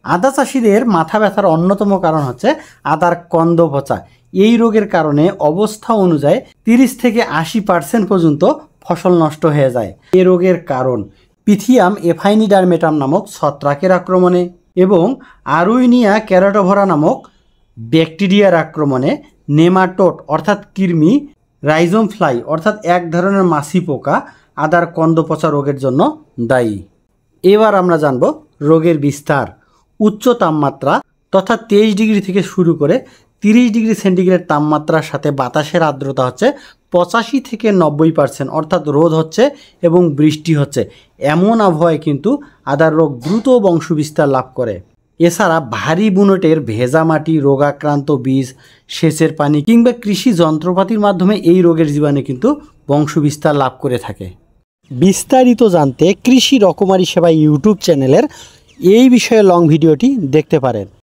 আদা চাষিদের মাথা ব্যথার অন্যতম কারণ হচ্ছে আদার কন্দ পচা। এই রোগের কারণে অবস্থা অনুযায়ী 30 থেকে 80% পর্যন্ত ফসল নষ্ট হয়ে যায়। এই রোগের কারণ পিথিয়াম এফাইনিডারমেটাম নামক ছত্রাকের আক্রমণে এবং আরুইনিয়া ক্যারোটোভরা নামক ব্যাকটেরিয়ার আক্রমণে, নেমাটোড অর্থাৎ কৃমি, রাইজোম ফ্লাই অর্থাৎ এক ধরনের মাছি পোকা আদার কন্দ পচা রোগের জন্য দায়ী। এবার আমরা জানব রোগের বিস্তার। উচ্চ তাপমাত্রা তথা 23 ডিগ্রি থেকে শুরু করে 30 ডিগ্রি সেন্টিগ্রেড তাপমাত্রার সাথে বাতাসের আর্দ্রতা হচ্ছে 85 থেকে 90%, অর্থাৎ রোদ হচ্ছে এবং বৃষ্টি হচ্ছে, এমন আবহাওয়ায় কিন্তু আদার রোগ দ্রুত বংশবিস্তার লাভ করে। এছাড়া ভারী বুনটের ভেজা মাটি, রোগাক্রান্ত বীজ, সেচের পানি কিংবা কৃষি যন্ত্রপাতির মাধ্যমে এই রোগের জীবাণু কিন্তু বংশবিস্তার লাভ করে থাকে। বিস্তারিত জানতে কৃষি রকমারি সেবা ইউটিউব চ্যানেলের এই বিষয়ে লং ভিডিওটি দেখতে পারেন।